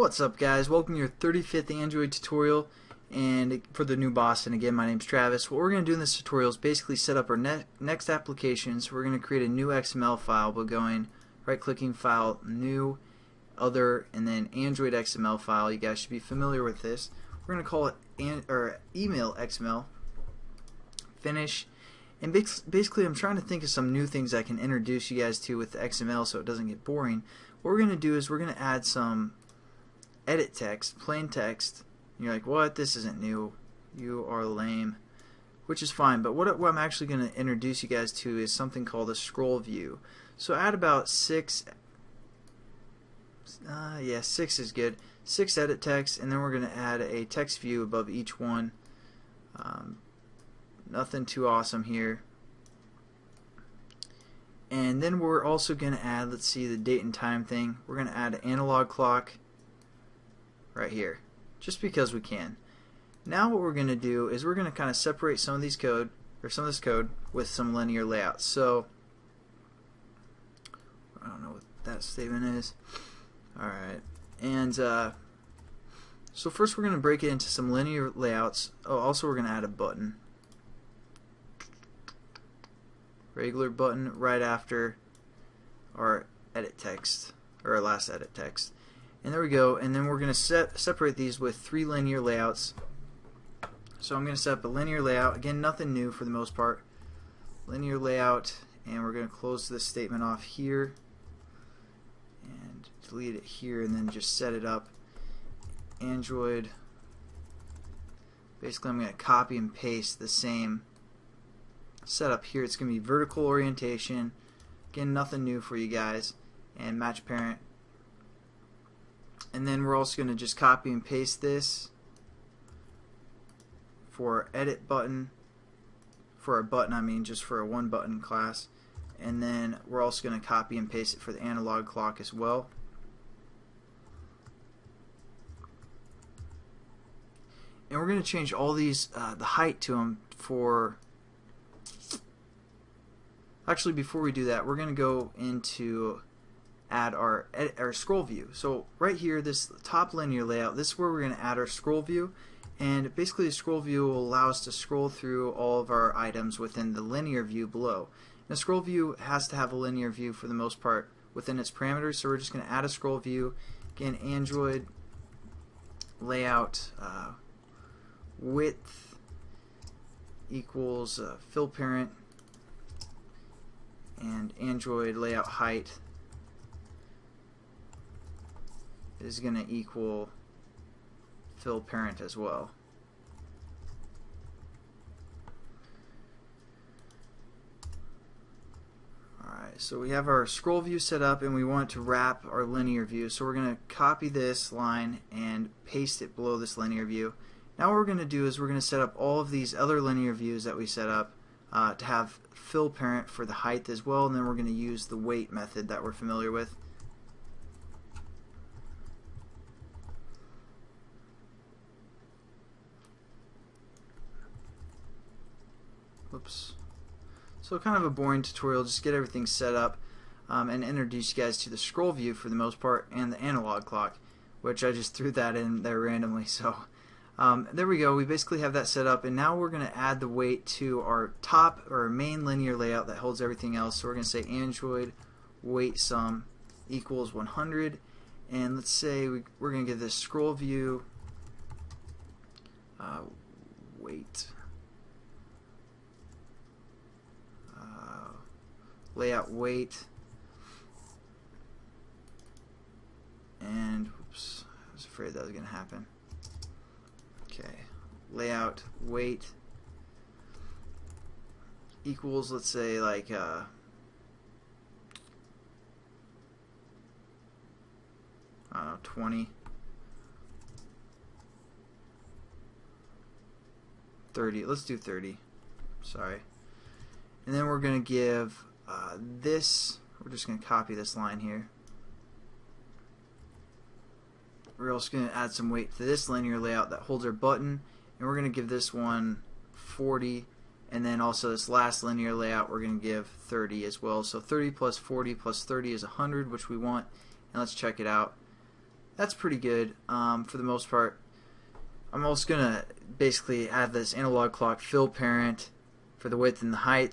What's up, guys? Welcome to your 35th Android tutorial, and for the new boss. And again, my name's Travis. What we're going to do in this tutorial is basically set up our next application. So we're going to create a new XML file by going right-clicking, File, New, Other, and then Android XML file. You guys should be familiar with this. We're going to call it Email XML. Finish. And basically, I'm trying to think of some new things I can introduce you guys to with the XML so it doesn't get boring. What we're going to do is we're going to add some edit text, plain text. You're like, what? This isn't new. You are lame. Which is fine, but what I'm actually going to introduce you guys to is something called a scroll view. So add about 6 is good. 6 edit text, and then we're going to add a text view above each one. Nothing too awesome here. And then we're also going to add, let's see, the date and time thing. We're going to add an analog clock right here, just because we can. Now what we're going to do is we're going to kind of separate some of these code, or some of this code, with some linear layouts. So I don't know what that statement is. Alright, and so first we're going to break it into some linear layouts. Oh, also we're going to add a button. Regular button right after our edit text, or our last edit text. And there we go. And then we're going to separate these with 3 linear layouts. So I'm going to set up a linear layout. Again, nothing new for the most part. Linear layout, and we're going to close this statement off here and delete it here, and then just set it up. Android. Basically, I'm going to copy and paste the same setup here. It's going to be vertical orientation. Again, nothing new for you guys. And match parent. And then we're also going to just copy and paste this for our edit button. For our button, I mean, just for a one button class. And then we're also going to copy and paste it for the analog clock as well. And we're going to change all these, the height to them for... Actually, before we do that, we're going to go into add our scroll view. So right here, this top linear layout, this is where we're going to add our scroll view. And basically the scroll view will allow us to scroll through all of our items within the linear view below. The scroll view has to have a linear view for the most part within its parameters, so we're just going to add a scroll view. Again, Android layout width equals fill parent, and Android layout height is going to equal fill parent as well. Alright, so we have our scroll view set up, and we want it to wrap our linear view. So we're going to copy this line and paste it below this linear view. Now what we're going to do is we're going to set up all of these other linear views that we set up to have fill parent for the height as well, and then we're going to use the weight method that we're familiar with. Whoops. So kind of a boring tutorial, just get everything set up and introduce you guys to the scroll view for the most part, and the analog clock, which I just threw that in there randomly. So there we go. We basically have that set up, and now we're going to add the weight to our top or main linear layout that holds everything else. So we're going to say Android weight sum equals 100, and let's say we're going to give this scroll view weight layout weight, and oops, I was afraid that was going to happen. Okay, layout weight equals, let's say, like I don't know, 20, 30. Let's do 30. Sorry. And then we're going to give this, we're just going to copy this line here. We're also going to add some weight to this linear layout that holds our button, and we're going to give this one 40, and then also this last linear layout we're going to give 30 as well. So 30 plus 40 plus 30 is 100, which we want, and let's check it out. that's pretty good for the most part. I'm also going to basically have this analog clock fill parent for the width and the height,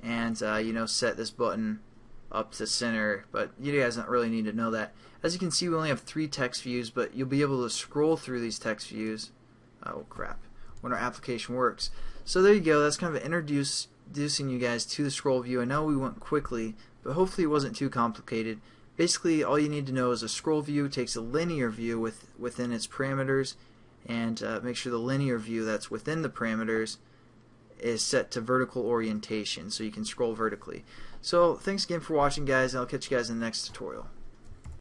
and you know, set this button up to center, but you guys don't really need to know that. As you can see, we only have 3 text views, but you'll be able to scroll through these text views, oh crap, when our application works. So there you go, that's kind of introducing you guys to the scroll view. I know we went quickly, but hopefully it wasn't too complicated. Basically, all you need to know is a scroll view takes a linear view within its parameters, and make sure the linear view that's within the parameters is set to vertical orientation so you can scroll vertically. So thanks again for watching, guys, and I'll catch you guys in the next tutorial.